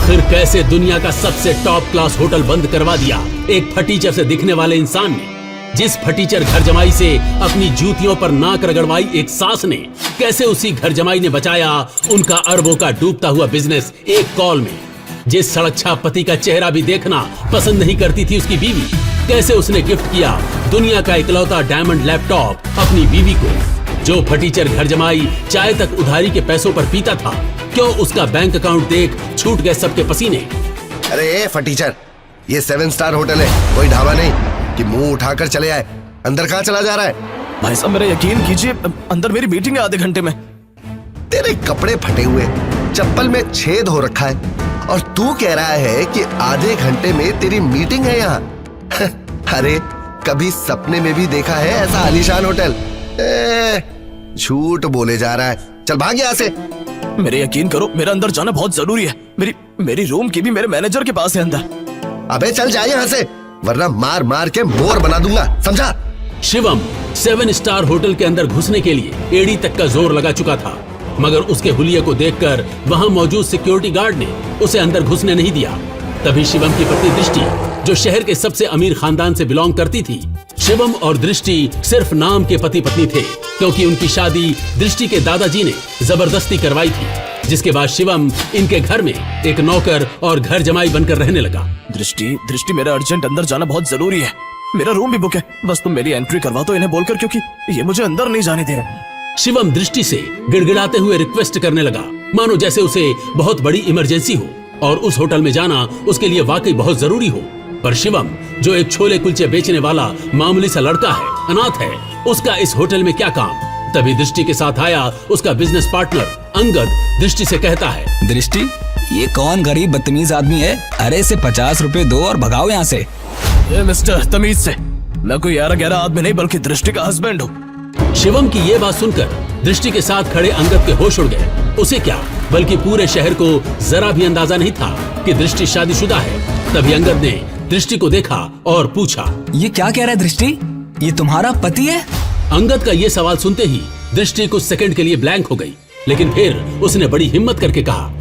आखिर कैसे दुनिया का सबसे टॉप क्लास होटल बंद करवा दिया एक फटीचर से दिखने वाले इंसान ने। जिस फटीचर घर जमाई से अपनी जूतियों पर नाक रगड़वाई एक सास ने, कैसे उसी घर जमाई ने बचाया उनका अरबों का डूबता हुआ बिजनेस एक कॉल में। जिस सड़क छाप पति का चेहरा भी देखना पसंद नहीं करती थी उसकी बीवी, कैसे उसने गिफ्ट किया दुनिया का इकलौता डायमंड लैपटॉप अपनी बीवी को। जो फटीचर घर जमाई चाय तक उधारी के पैसों पर पीता था, क्यों उसका बैंक अकाउंट देख छूट गए सबके पसीने। अरे फटीचर, ये 7 स्टार होटल है, कोई ढाबा नहीं कि मुंह उठाकर चले आए। अंदर कहाँ चला जा रहा है? भाई साहब मेरा यकीन कीजिए, अंदर मेरी मीटिंग है आधे घंटे में। तेरे कपड़े फटे हुए, चप्पल में छेद हो रखा है और तू कह रहा है कि आधे घंटे में तेरी मीटिंग है यहाँ। अरे कभी सपने में भी देखा है ऐसा आलीशान होटल? झूठ बोले जा रहा है, चल भाग यहाँ से। मेरे यकीन करो, मेरा अंदर जाना बहुत जरूरी है। मेरी रूम की भी मेरे मैनेजर के पास है अंदर। अबे चल जा यहाँ से, वरना मार मार के मोर बना दूंगा, समझा? शिवम 7 स्टार होटल के अंदर घुसने के लिए एड़ी तक का जोर लगा चुका था, मगर उसके हुलिये को देखकर वहां मौजूद सिक्योरिटी गार्ड ने उसे अंदर घुसने नहीं दिया। तभी शिवम की पत्नी दृष्टि, जो शहर के सबसे अमीर खानदान से बिलोंग करती थी, शिवम और दृष्टि सिर्फ नाम के पति पत्नी थे, क्योंकि उनकी शादी दृष्टि के दादाजी ने जबरदस्ती करवाई थी, जिसके बाद शिवम इनके घर में एक नौकर और घर जमाई बनकर रहने लगा। दृष्टि मेरा अर्जेंट अंदर जाना बहुत जरूरी है। मेरा रूम भी बुक है, बस तुम मेरी एंट्री करवा दो इन्हें बोलकर, क्योंकि ये मुझे अंदर नहीं जाने दे रहे। शिवम दृष्टि से गिड़गिड़ाते हुए रिक्वेस्ट करने लगा, मानो जैसे उसे बहुत बड़ी इमरजेंसी हो और उस होटल में जाना उसके लिए वाकई बहुत जरूरी हो। पर शिवम, जो एक छोले कुलचे बेचने वाला मामूली सा लड़का है, अनाथ है, उसका इस होटल में क्या काम। तभी दृष्टि के साथ आया उसका बिजनेस पार्टनर अंगद दृष्टि से कहता है, दृष्टि, ये कौन गरीब बदतमीज आदमी है? अरे इसे 50 रुपए दो और भगाओ यहाँ से। ये मिस्टर, तमीज से, मैं कोई 11 आदमी नहीं बल्कि दृष्टि का हस्बैंड हूँ। शिवम की ये बात सुनकर दृष्टि के साथ खड़े अंगद के होश उड़ गए। उसे क्या, बल्कि पूरे शहर को जरा भी अंदाजा नहीं था कि दृष्टि शादीशुदा है। तभी अंगद ने दृष्टि को देखा और पूछा, ये क्या कह रहा है दृष्टि? ये तुम्हारा पति है? अंगद का ये सवाल सुनते ही दृष्टि कुछ सेकंड के लिए ब्लैंक हो गई, लेकिन फिर उसने बड़ी हिम्मत करके कहा,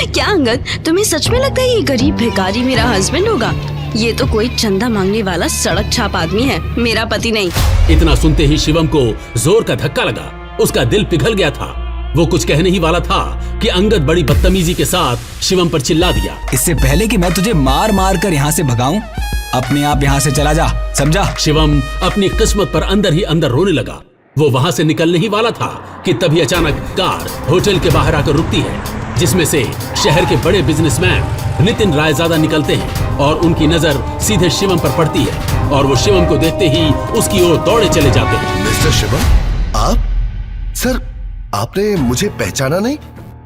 क्या अंगद, तुम्हें सच में लगता है ये गरीब भिखारी मेरा हस्बैंड होगा? ये तो कोई चंदा मांगने वाला सड़क छाप आदमी है, मेरा पति नहीं। इतना सुनते ही शिवम को जोर का धक्का लगा, उसका दिल पिघल गया था। वो कुछ कहने ही वाला था कि अंगद बड़ी बदतमीजी के साथ शिवम पर चिल्ला दिया, इससे पहले कि मैं तुझे मार मार कर यहाँ से भगाऊं, अपने आप यहाँ से चला जा, समझा? शिवम अपनी किस्मत पर अंदर ही अंदर रोने लगा। वो वहाँ से निकलने ही वाला था कि तभी अचानक कार होटल के बाहर आकर रुकती है, जिसमें से शहर के बड़े बिजनेसमैन नितिन रायजादा निकलते हैं और उनकी नजर सीधे शिवम पर पड़ती है और वो शिवम को देखते ही उसकी ओर दौड़े चले जाते हैं। मिस्टर शिवम, आप? सर, आपने मुझे पहचाना नहीं?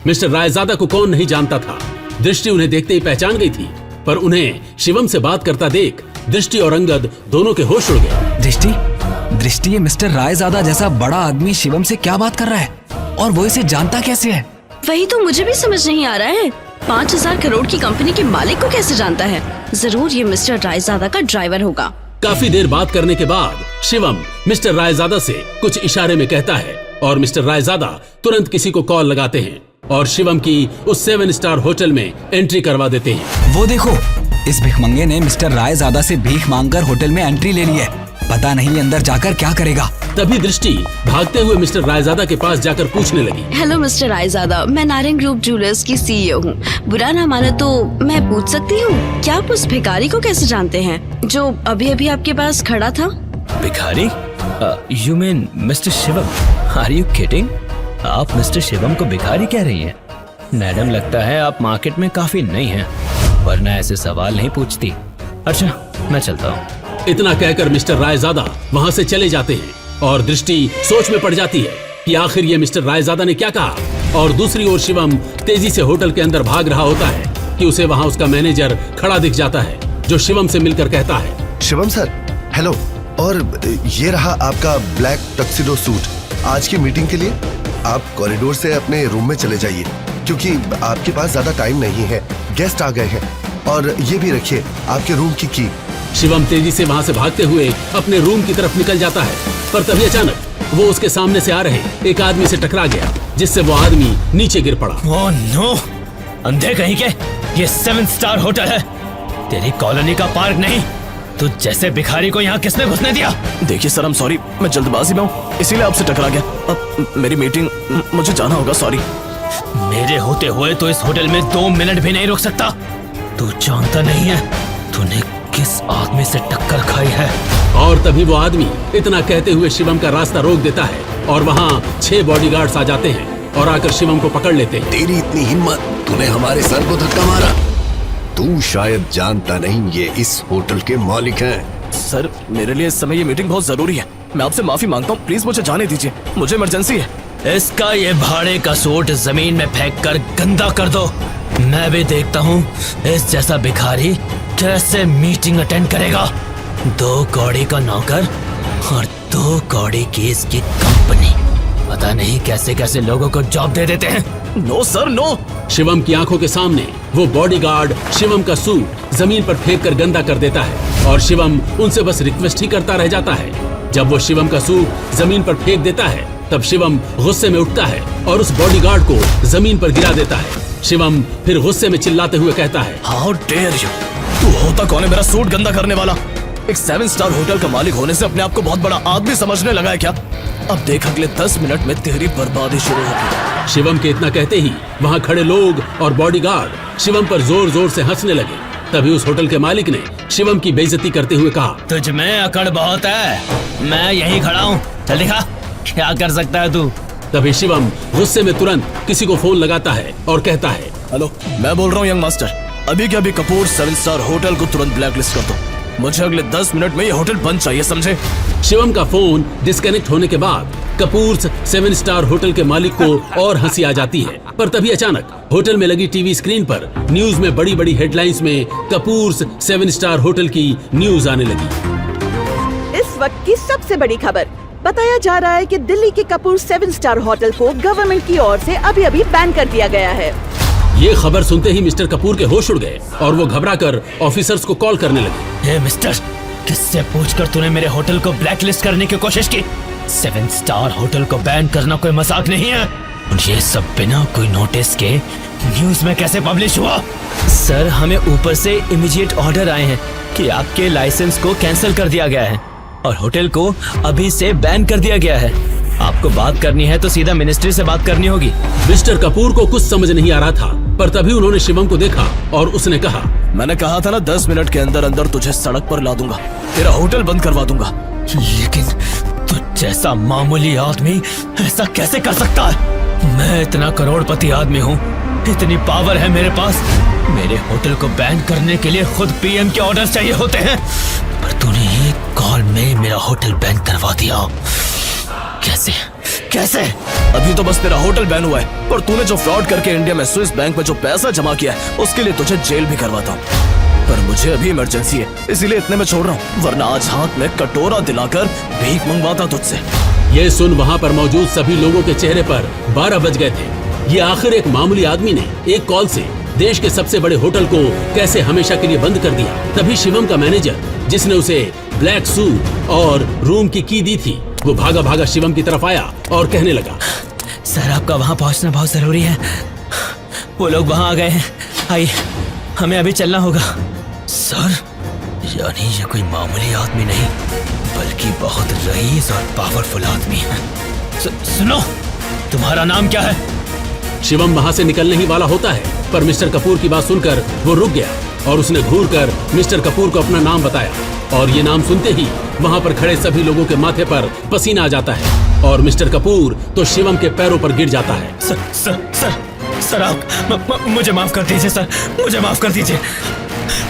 मिस्टर रायजादा को कौन नहीं जानता था। दृष्टि उन्हें देखते ही पहचान गई थी, पर उन्हें शिवम से बात करता देख दृष्टि और अंगद दोनों के होश उड़ गए। दृष्टि, ये मिस्टर रायजादा जैसा बड़ा आदमी शिवम से क्या बात कर रहा है और वो इसे जानता कैसे है? वही तो मुझे भी समझ नहीं आ रहा है। 5000 करोड़ की कंपनी के मालिक को कैसे जानता है? जरूर ये मिस्टर रायजादा का ड्राइवर होगा। काफी देर बात करने के बाद शिवम मिस्टर रायजादा से कुछ इशारे में कहता है और मिस्टर रायजादा तुरंत किसी को कॉल लगाते हैं और शिवम की उस 7 स्टार होटल में एंट्री करवा देते हैं। वो देखो, इस भिखमंगे ने मिस्टर रायजादा से भीख मांगकर होटल में एंट्री ले ली है। पता नहीं अंदर जाकर क्या करेगा। तभी दृष्टि भागते हुए मिस्टर रायजादा के पास जाकर पूछने लगी, हेलो मिस्टर रायजादा, मैं नारायण ग्रुप ज्वेलर्स की CEO हूँ। बुरा ना माने तो मैं पूछ सकती हूँ, क्या आप उस भिखारी को कैसे जानते हैं जो अभी अभी आपके पास खड़ा था? भिखारी? You mean mister Shivam? Are you kidding? आप मिस्टर शिवम को भिखारी कह रही हैं? मैडम, लगता है आप मार्केट में काफी नई हैं, वरना ऐसे सवाल नहीं पूछती। अच्छा, मैं चलता हूँ। इतना कहकर मिस्टर रायजादा वहाँ से चले जाते हैं और दृष्टि सोच में पड़ जाती है कि आखिर ये मिस्टर रायजादा ने क्या कहा। और दूसरी ओर शिवम तेजी से होटल के अंदर भाग रहा होता है कि उसे वहाँ उसका मैनेजर खड़ा दिख जाता है, जो शिवम से मिलकर कहता है, शिवम सर, हेलो, और ये रहा आपका ब्लैक टक्सिडो सूट। आज की मीटिंग के लिए आप कॉरिडोर से अपने रूम में चले जाइए, क्योंकि आपके पास ज्यादा टाइम नहीं है, गेस्ट आ गए हैं। और ये भी रखिए आपके रूम की की। शिवम तेजी से वहाँ से भागते हुए अपने रूम की तरफ निकल जाता है, पर तभी अचानक वो उसके सामने से आ रहे एक आदमी से टकरा गया, जिससे वो आदमी नीचे गिर पड़ा। Oh no! अंधे कहीं के, ये 7 स्टार होटल है, तेरी कॉलोनी का पार्क नहीं। तू जैसे भिखारी को यहाँ किसने घुसने दिया? देखिए सर, I'm sorry, मैं जल्दबाजी में हूँ इसीलिए आपसे टकरा गया। अब मेरी मीटिंग, मुझे जाना होगा, सॉरी। मेरे होते हुए तो इस होटल में 2 मिनट भी नहीं रुक सकता। तू जानता नहीं है तूने किस आदमी से टक्कर खाई है। और तभी वो आदमी इतना कहते हुए शिवम का रास्ता रोक देता है और वहाँ 6 बॉडीगार्ड्स आ जाते हैं और आकर शिवम को पकड़ लेते हैं। तेरी इतनी हिम्मत, तूने हमारे सर को धक्का मारा। तू शायद जानता नहीं ये इस होटल के मालिक हैं। सर, मेरे लिए इस समय ये मीटिंग बहुत जरूरी है, मैं आपसे माफी मांगता हूँ, प्लीज मुझे जाने दीजिए, मुझे इमरजेंसी है। इसका ये भाड़े का सूट जमीन में फेंक कर गंदा कर दो। मैं भी देखता हूँ इस जैसा भिखारी कैसे मीटिंग अटेंड करेगा। 2 कौड़ी का नौकर और 2 कौड़ी की इसकी कंपनी, पता नहीं कैसे कैसे लोगों को जॉब दे देते हैं। No sir, no. शिवम की आंखों के सामने वो बॉडीगार्ड शिवम का सूट जमीन पर फेंक कर गंदा कर देता है और शिवम उनसे बस रिक्वेस्ट ही करता रह जाता है। जब वो शिवम का सूट जमीन पर फेंक देता है तब शिवम गुस्से में उठता है और उस बॉडीगार्ड को जमीन पर गिरा देता है। शिवम फिर गुस्से में चिल्लाते हुए कहता है, हाउ डेयर यू, तू होता कौन है मेरा सूट गंदा करने वाला? एक 7 स्टार होटल का मालिक होने से अपने आप को बहुत बड़ा आदमी समझने लगा है क्या? अब देख, अगले 10 मिनट में तेरी बर्बादी शुरू होगी। शिवम के इतना कहते ही वहाँ खड़े लोग और बॉडीगार्ड शिवम पर जोर जोर से हंसने लगे। तभी उस होटल के मालिक ने शिवम की बेइज्जती करते हुए कहा, तुझ में अकड़ बहुत है, मैं यहीं खड़ा हूँ, चल दिखा क्या कर सकता है तू। तभी शिवम गुस्से में तुरंत किसी को फोन लगाता है और कहता है, हेलो, मैं बोल रहा हूँ यंग मास्टर, अभी के अभी कपूर 7 स्टार होटल को तुरंत ब्लैकलिस्ट कर दो, मुझे अगले 10 मिनट में ये होटल बंद चाहिए, समझे? शिवम का फोन डिस्कनेक्ट होने के बाद कपूर 7 स्टार होटल के मालिक को और हंसी आ जाती है। पर तभी अचानक होटल में लगी टीवी स्क्रीन पर न्यूज में बड़ी बड़ी हेडलाइंस में कपूर 7 स्टार होटल की न्यूज आने लगी। इस वक्त की सबसे बड़ी खबर, बताया जा रहा है कि दिल्ली के कपूर 7 स्टार होटल को गवर्नमेंट की ओर से अभी बैन कर दिया गया है। ये खबर सुनते ही मिस्टर कपूर के होश उड़ गए और वो घबराकर ऑफिसर्स को कॉल करने लगे। हे मिस्टर, किससे पूछकर तूने मेरे होटल को ब्लैकलिस्ट करने की कोशिश की? 7 स्टार होटल को बैन करना कोई मजाक नहीं है। और ये सब बिना कोई नोटिस के न्यूज में कैसे पब्लिश हुआ? सर, हमें ऊपर से इमीडिएट ऑर्डर आए हैं कि आपके लाइसेंस को कैंसिल कर दिया गया है और होटल को अभी से बैन कर दिया गया है। आपको बात करनी है तो सीधा मिनिस्ट्री से बात करनी होगी। मिस्टर कपूर को कुछ समझ नहीं आ रहा था, पर तभी उन्होंने शिवम को देखा और उसने कहा, मैंने कहा था ना 10 मिनट के अंदर अंदर तुझे सड़क पर ला दूंगा, तेरा होटल बंद करवा दूंगा। लेकिन तू जैसा मामूली आदमी ऐसा कैसे कर सकता है? मैं इतना करोड़पति आदमी हूँ, इतनी पावर है मेरे पास, मेरे होटल को बैन करने के लिए खुद पीएम के ऑर्डर चाहिए होते हैं, पर तूने एक कॉल में मेरा होटल बैन करवा दिया। कैसे कैसे? अभी तो बस तेरा होटल बैन हुआ है, पर तूने जो फ्रॉड करके इंडिया में स्विस बैंक में जो पैसा जमा किया है उसके लिए तुझे जेल भी करवाता हूँ। पर मुझे अभी इमरजेंसी है, इसीलिए इतने में छोड़ रहा हूँ, वरना आज हाथ में कटोरा दिलाकर भीख मंगवाता तुझसे। ये सुन वहाँ पर मौजूद सभी लोगों के चेहरे पर 12 बज गए थे। ये आखिर एक मामूली आदमी ने एक कॉल से देश के सबसे बड़े होटल को कैसे हमेशा के लिए बंद कर दिया। तभी शिवम का मैनेजर, जिसने उसे ब्लैक सूट और रूम की की दी थी, वो भागा भागा शिवम की तरफ आया और कहने लगा, सर, आपका वहाँ पहुँचना बहुत जरूरी है, वो लोग वहाँ आ गए हैं, आइए हमें अभी चलना होगा। सर, यानी ये कोई मामूली आदमी नहीं बल्कि बहुत रईस और पावरफुल आदमी है। सुनो, तुम्हारा नाम क्या है? शिवम वहाँ से निकलने ही वाला होता है, पर मिस्टर कपूर की बात सुनकर वो रुक गया और उसने घूरकर मिस्टर कपूर को अपना नाम बताया। और ये नाम सुनते ही वहाँ पर खड़े सभी लोगों के माथे पर पसीना आ जाता है और मिस्टर कपूर तो शिवम के पैरों पर गिर जाता है। सर, आप मुझे माफ कर दीजिए सर, मुझे माफ कर दीजिए।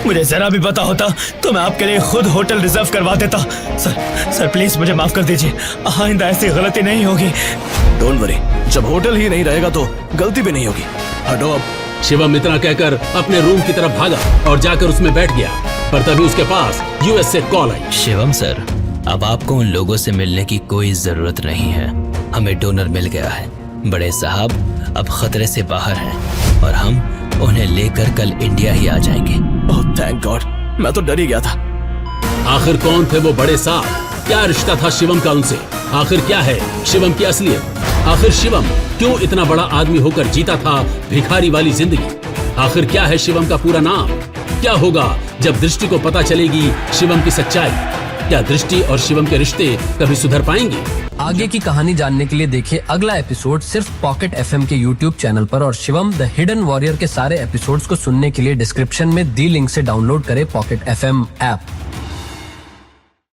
मुझे जरा भी पता होता तो मैं आपके लिए खुद होटल रिजर्व करवा देता। सर प्लीज मुझे माफ कर दीजिए, आइंदा ऐसी गलती नहीं होगी। डोंट वरी, जब होटल ही नहीं रहेगा तो गलती भी नहीं होगी, हटो अब। शिवम इतना कहकर अपने रूम की तरफ भागा और जाकर उसमें बैठ गया, पर तभी उसके पास यूएस से कॉल आई। शिवम सर, अब आपको उन लोगों से मिलने की कोई जरूरत नहीं है, हमें डोनर मिल गया है। बड़े साहब अब खतरे से बाहर हैं और हम उन्हें लेकर कल इंडिया ही आ जाएंगे। ओह थैंक गॉड, मैं तो डर ही गया था। आखिर कौन थे वो बड़े साहब? क्या रिश्ता था शिवम का उनसे? आखिर क्या है शिवम की असलियत? आखिर शिवम क्यों इतना बड़ा आदमी होकर जीता था भिखारी वाली जिंदगी? आखिर क्या है शिवम का पूरा नाम? क्या होगा जब दृष्टि को पता चलेगी शिवम की सच्चाई? क्या दृष्टि और शिवम के रिश्ते कभी सुधर पाएंगे? आगे की कहानी जानने के लिए देखिए अगला एपिसोड सिर्फ पॉकेट एफएम के यूट्यूब चैनल पर और शिवम द हिडन वॉरियर के सारे एपिसोड्स को सुनने के लिए डिस्क्रिप्शन में दी लिंक से डाउनलोड करें पॉकेट एफएम ऐप।